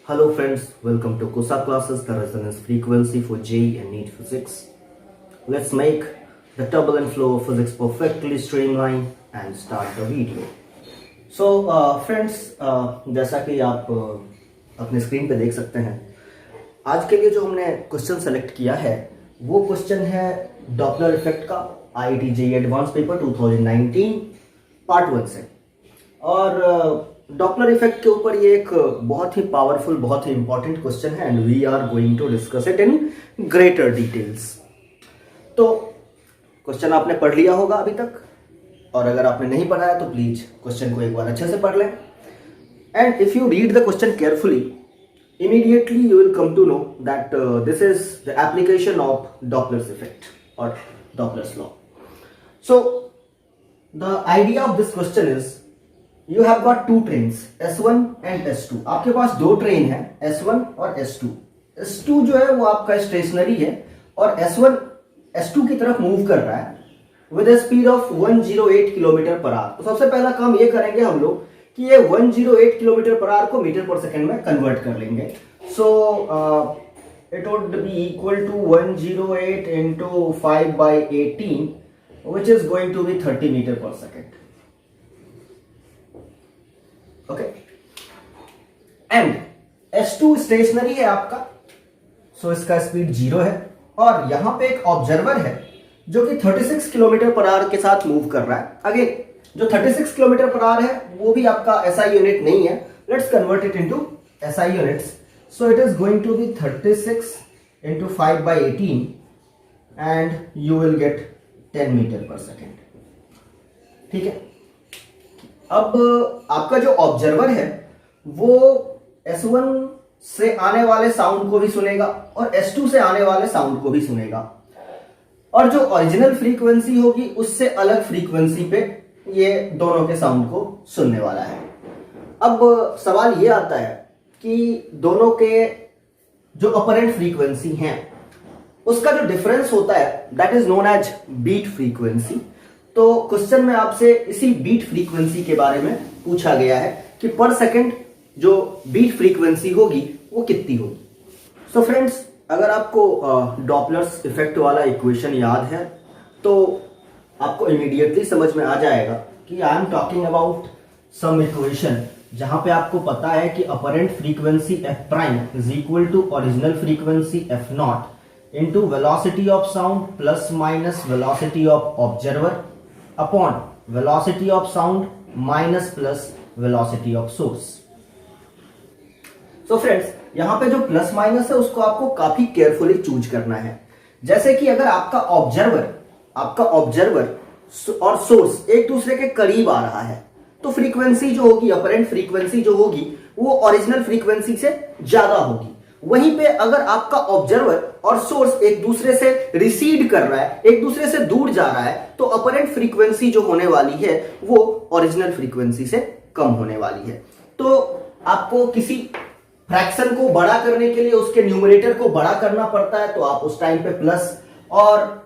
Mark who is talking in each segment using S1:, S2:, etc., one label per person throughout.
S1: Hello friends, welcome to KUSA classes, the resonance frequency for JEE and NEET physics. Let's make the turbulent flow of physics perfectly streamlined and start the video. So friends, जैसा कि आप अपने screen पे देख सकते हैं, आज के लिए जो हमने क्वेश्चन सेलेक्ट किया है वो क्वेश्चन है डॉपलर इफेक्ट का IIT JEE advance paper 2019 part 1 से। और डॉपलर इफेक्ट के ऊपर ये एक बहुत ही पावरफुल, बहुत ही इंपॉर्टेंट क्वेश्चन है and we are going to discuss it in greater details. तो क्वेश्चन आपने पढ़ लिया होगा अभी तक, और अगर आपने नहीं पढ़ा है तो प्लीज क्वेश्चन को एक बार अच्छे से पढ़ लें। And if you read the question carefully, immediately you will come to know that this is the application of Doppler's effect or Doppler's law. So the idea of this question is you have got two trains S1 and S2। आपके पास दो train है S1 और S2। S2 जो है वो आपका stationery है और S1 S2 की तरफ मूव कर रहा है with a speed of 108 kilometre per hour. तो सबसे पहला काम ये करेंगे हम लोग कि ये 108 किलोमीटर पर आवर को मीटर पर सेकंड में कन्वर्ट कर लेंगे। So it would be equal to 108 into 5/18 which is going to be 30 metre per second. Okay, and S2 stationary है आपका, सो इसका स्पीड 0 है और यहां पे एक ऑब्जर्वर है जो कि 36 किलोमीटर पर आवर के साथ मूव कर रहा है। अगेन जो 36 किलोमीटर पर आवर है वो भी आपका SI यूनिट नहीं है, let's convert it into SI units. So it is going to be 36 into 5/18 and you will get 10 metre per second. ठीक है, अब आपका जो ऑब्जर्वर है वो S1 से आने वाले साउंड को भी सुनेगा और S2 से आने वाले साउंड को भी सुनेगा, और जो ओरिजिनल फ्रीक्वेंसी होगी उससे अलग फ्रीक्वेंसी पे ये दोनों के साउंड को सुनने वाला है। अब सवाल ये आता है कि दोनों के जो अपरेंट फ्रीक्वेंसी हैं उसका जो डिफरेंस होता है that is known as beat frequency. तो क्वेश्चन में आपसे इसी बीट फ्रीक्वेंसी के बारे में पूछा गया है कि पर सेकंड जो बीट फ्रीक्वेंसी होगी वो कितनी होगी। सो फ्रेंड्स, अगर आपको डॉपलर्स इफेक्ट वाला इक्वेशन याद है तो आपको इमीडिएटली समझ में आ जाएगा कि I am talking about some equation जहां पे आपको पता है कि apparent frequency f prime is equal to original frequency f nought into velocity of sound plus minus velocity of observer upon velocity of sound minus plus velocity of source. So friends, यहां पे जो plus minus है उसको आपको काफी carefully choose करना है। जैसे कि अगर आपका ऑब्जर्वर और सोर्स एक दूसरे के करीब आ रहा है तो फ्रीक्वेंसी जो होगी, अपरेंट फ्रीक्वेंसी जो होगी वो ओरिजिनल फ्रीक्वेंसी से ज्यादा होगी। वहीं पे अगर आपका ऑब्जर्वर और सोर्स एक दूसरे से रिसीड कर रहा है, एक दूसरे से दूर जा रहा है, तो अपरेंट फ्रीक्वेंसी जो होने वाली है वो ओरिजिनल फ्रीक्वेंसी से कम होने वाली है। तो आपको किसी फ्रैक्शन को बड़ा करने के लिए उसके न्यूमरेटर को बड़ा करना पड़ता है, तो आप उस टाइम पे प्लस, और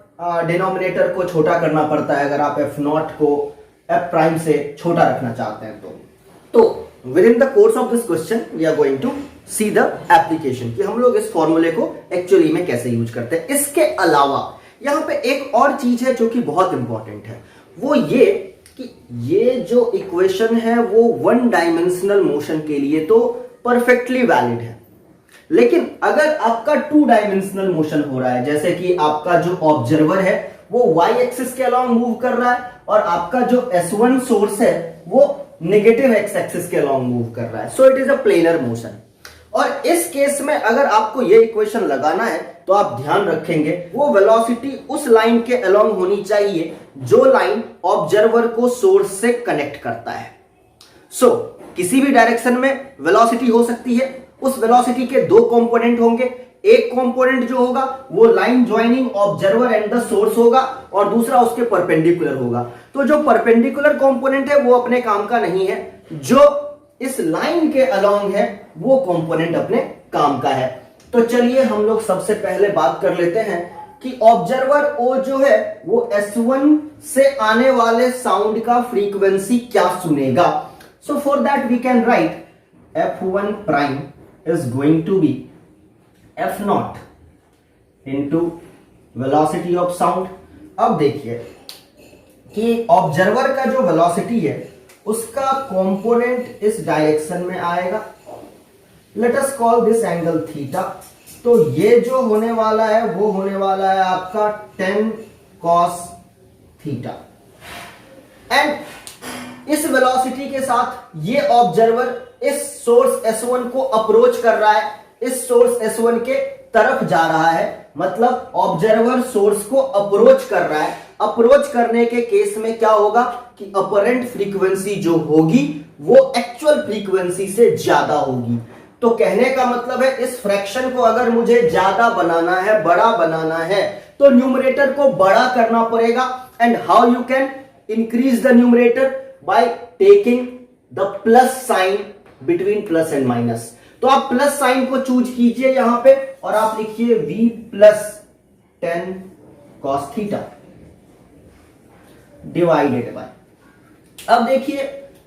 S1: डिनोमिनेटर को छोटा करना पड़ता है अगर आप f नॉट को f प्राइम से छोटा रखना चाहते हैं। तो within the course of this question we are going to see the application कि हम लोग इस फॉर्मूले को एक्चुअली में कैसे यूज करते हैं। इसके अलावा यहां पे एक और चीज है जो कि बहुत इंपॉर्टेंट है, वो ये कि ये जो इक्वेशन है वो वन डायमेंशनल मोशन के लिए तो परफेक्टली वैलिड है, लेकिन अगर आपका टू डायमेंशनल मोशन हो रहा है, जैसे कि आपका जो ऑब्जर्वर है वो y एक्सिस के अलोंग मूव कर रहा है और आपका जो S1 सोर्स है वो नेगेटिव x एक्सिस के अलोंग मूव कर रहा है, सो it is a planar motion. और इस केस में अगर आपको ये इक्वेशन लगाना है तो आप ध्यान रखेंगे वो वेलोसिटी उस लाइन के अलोंग होनी चाहिए जो लाइन ऑब्जर्वर को सोर्स से कनेक्ट करता है। सो किसी भी डायरेक्शन में वेलोसिटी हो सकती है, उस वेलोसिटी के दो कंपोनेंट होंगे। एक कंपोनेंट जो होगा वो line joining observer and the source होगा और दूसरा उसके परपेंडिकुलर होगा। तो जो परपेंडिकुलर कंपोनेंट है वो अपने काम का नहीं है, जो इस लाइन के अलोंग है वो कंपोनेंट अपने काम का है। तो चलिए हम लोग सबसे पहले बात कर लेते हैं कि ऑब्जर्वर O जो है वो S1 से आने वाले साउंड का फ्रीक्वेंसी क्या सुनेगा। So for that we can write f1 prime is going to be f nought into velocity of sound. अब देखिए कि ऑब्जर्वर का जो वेलोसिटी है उसका कंपोनेंट इस डायरेक्शन में आएगा। Let us call this angle theta. तो ये जो होने वाला है वो होने वाला है आपका 10 cos थीटा। एंड इस वेलोसिटी के साथ ये ऑब्जर्वर इस सोर्स S1 को अप्रोच कर रहा है, इस सोर्स S1 के तरफ जा रहा है, मतलब ऑब्जर्वर सोर्स को अप्रोच कर रहा है। अप्रोच करने के केस में क्या होगा कि अपरेंट फ्रीक्वेंसी जो होगी वो एक्चुअल फ्रीक्वेंसी से ज्यादा होगी। तो कहने का मतलब है इस फ्रैक्शन को अगर मुझे ज्यादा बनाना है, बड़ा बनाना है, तो न्यूमरेटर को बड़ा करना पड़ेगा। And how you can increase the numerator? By taking the plus sign between plus and minus. तो आप प्लस साइन को चूज कीजिए यहां पे और आप लिखिए v plus 10 cos theta divided by. अब देखिए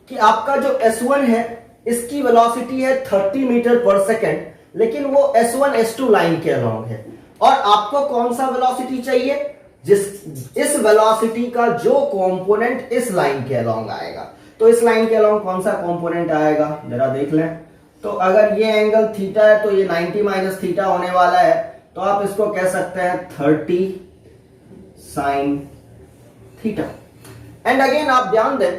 S1: कि आपका जो S1 है इसकी वेलोसिटी है 30 मीटर पर सेकेंड, लेकिन वो S1 S2 लाइन के अलोंग है। और आपको कौन सा वेलोसिटी चाहिए? इस वेलोसिटी का जो कंपोनेंट इस लाइन के अलोंग आएगा। तो इस लाइन के अलोंग कौन सा कंपोनेंट आएगा जरा देख लें। तो अगर ये एंगल थीटा है तो ये 90 माइनस थीटा होने वाला है, तो आप इसको कह सकते हैं 30 साइन थीटा। एंड अगेन आप ध्यान दें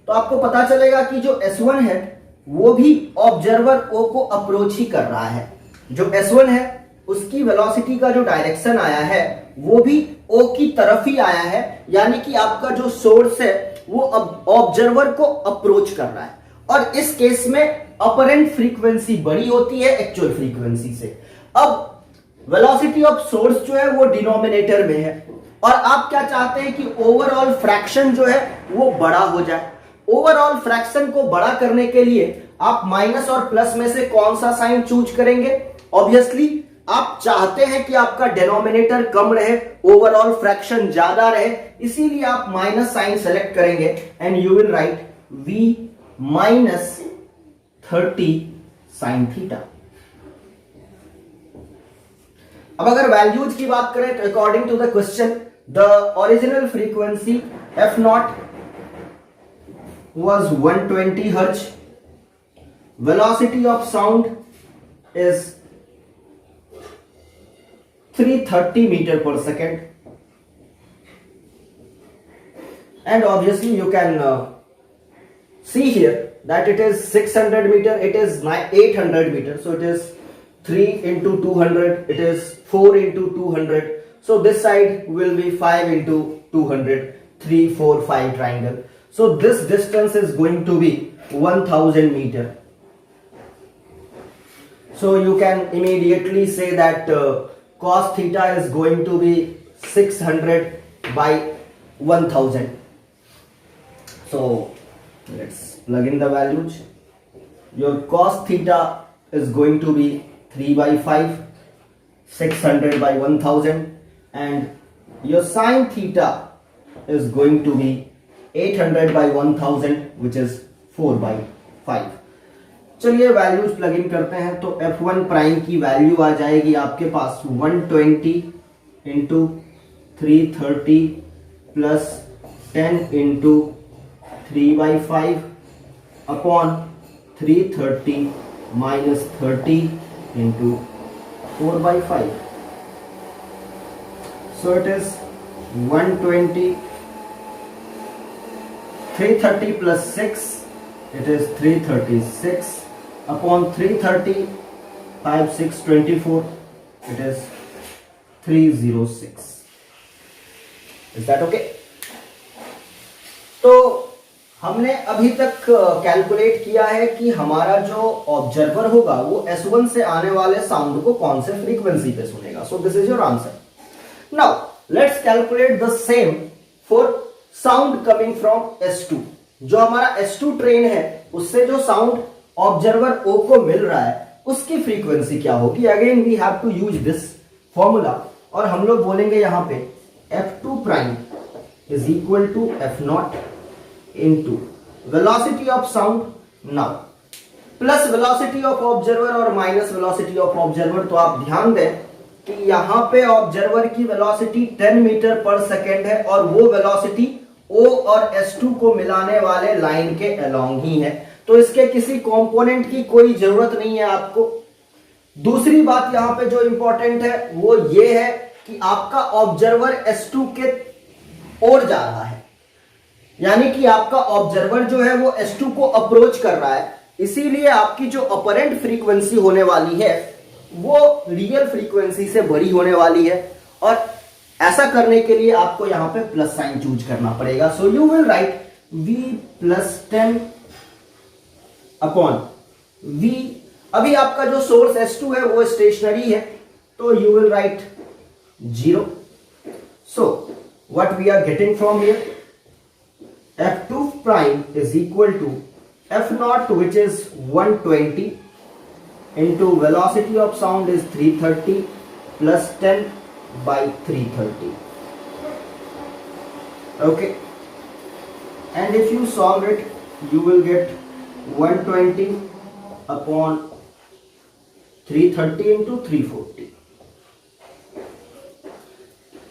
S1: तो आपको पता चलेगा कि जो S1 है वो भी ऑब्जर्वर O को अप्रोच ही कर रहा है। जो S1 है उसकी वेलोसिटी का जो डायरेक्शन आया है वो भी O की तरफ ही आया है, यानी कि आपका जो सोर्स है वो अब ऑब्जर्वर को अप्रोच कर रहा है। और इस केस में अपरेंट फ्रीक्वेंसी बड़ी होती है एक्चुअल फ्रीक्वेंसी से। अब वेलोसिटी ऑफ सोर्स जो है वो डिनोमिनेटर में है और आप क्या चाहते हैं कि ओवरऑल फ्रैक्शन जो है वो बड़ा हो जाए। ओवरऑल फ्रैक्शन को बड़ा करने के लिए आप माइनस और प्लस में से कौन सा साइन चूज करेंगे? ऑब्वियसली आप चाहते हैं कि आपका डिनोमिनेटर कम रहे, ओवरऑल फ्रैक्शन ज्यादा रहे, इसीलिए आप माइनस साइन सेलेक्ट करेंगे and you will write v minus 30 sign theta. अब अगर वैल्यूज की बात करें तो according to the question the original frequency f nought was 120 hertz. Velocity of sound is 330 meter per second. And obviously you can see here that it is 600 meter, it is 800 meter. So it is 3 into 200, it is 4 into 200. So this side will be 5 into 200, 3, 4, 5 triangle. So this distance is going to be 1000 meter. So you can immediately say that cos theta is going to be 600 by 1000. So let's plug in the values. Your cos theta is going to be 3 by 5, 600 by 1000, and your sin theta is going to be 800 by 1000 which is 4 by 5. चलिए values plug in करते हैं। तो f1 prime की value आ जाएगी आपके पास 120 into 330 plus 10 into 3 by 5 upon 330 minus 30 into 4 by 5. So it is 120 330 plus 6, it is 336 upon 330, 5, 6, 24, it is 306. Is that okay? तो हमने अभी तक कैलकुलेट किया है कि हमारा जो ऑब्जर्वर होगा वो S1 से आने वाले साउंड को कौन से फ्रीक्वेंसी पे सुनेगा। So this is your answer. Now let's calculate the same for sound coming from S2। जो हमारा S2 ट्रेन है उससे जो साउंड ऑब्जर्वर O को मिल रहा है उसकी फ्रीक्वेंसी क्या होगी। Again we have to use this formula और हम लोग बोलेंगे यहां पे f2 prime is equal to f0 into velocity of sound. Now plus velocity of observer और माइनस वेलोसिटी ऑफ ऑब्जर्वर, तो आप ध्यान दें कि यहां पे ऑब्जर्वर की वेलोसिटी 10 मीटर पर सेकेंड है और वो वेलोसिटी O और S2 को मिलाने वाले लाइन के अलोंग ही है, तो इसके किसी कंपोनेंट की कोई जरूरत नहीं है आपको। दूसरी बात यहां पे जो इंपॉर्टेंट है वो ये है कि आपका ऑब्जर्वर S2 के ओर जा रहा है, यानी कि आपका ऑब्जर्वर जो है वो S2 को अप्रोच कर रहा है, इसीलिए आपकी जो अपरेंट फ्रीक्वेंसी होने वाली है वो रियल फ्रीक्वेंसी से बड़ी होने वाली है, और ऐसा करने के लिए आपको यहां पे प्लस साइन चूज करना पड़ेगा। So you will write v plus 10 upon v। अभी आपका जो सोर्स S2 है वो स्टेशनरी है, तो you will write 0। So what we are getting from here, f2 prime is equal to f naught, which is 120, into velocity of sound is 330 plus 10 by 330. Okay, and if you solve it, you will get 120 upon 330 into 340.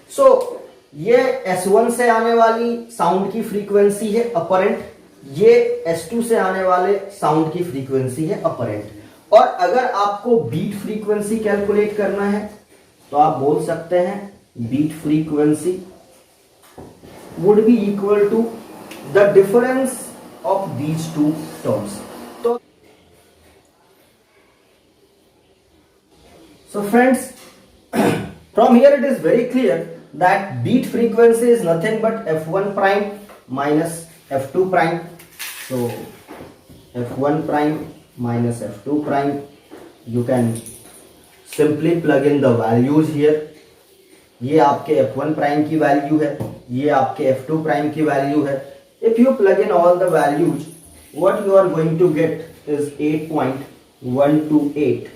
S1: So ये S1 से आने वाली sound की frequency है apparent, ये S2 से आने वाले साउंड की फ्रीक्वेंसी है अपरेंट। और अगर आपको बीट फ्रीक्वेंसी कैलकुलेट करना है तो आप बोल सकते हैं beat frequency would be equal to the difference of these two terms. तो so friends, from here it is very clear that beat frequency is nothing but f1 prime minus f2 prime. So f1 prime minus f2 prime, you can simply plug in the values here. ये आपके f1 prime की value है, ये आपके f2 prime की value है। If you plug in all the values, what you are going to get is 8.128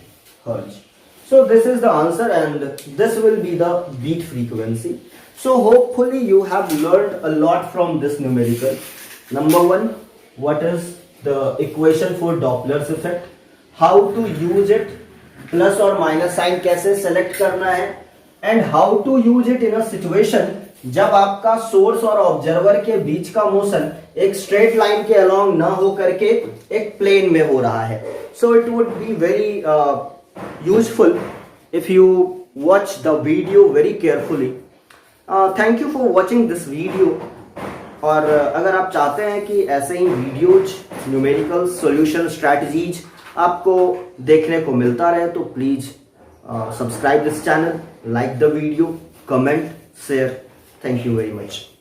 S1: Hz. So this is the answer and this will be the beat frequency. So hopefully you have learned a lot from this numerical. Number one, what is the equation for Doppler's effect, how to use it, plus or minus sign कैसे select करना है, and how to use it in a situation जब आपका source और observer के बीच का motion एक straight line के अलोंग ना हो करके एक प्लेन में हो रहा है। So it would be very useful if you watch the video very carefully. Thank you for watching this video. और अगर आप चाहते हैं कि ऐसे ही वीडियोज, न्यूमेरिकल सॉल्यूशन स्ट्रैटेजीज आपको देखने को मिलता रहे तो please subscribe this channel, like the video, comment, share. Thank you very much.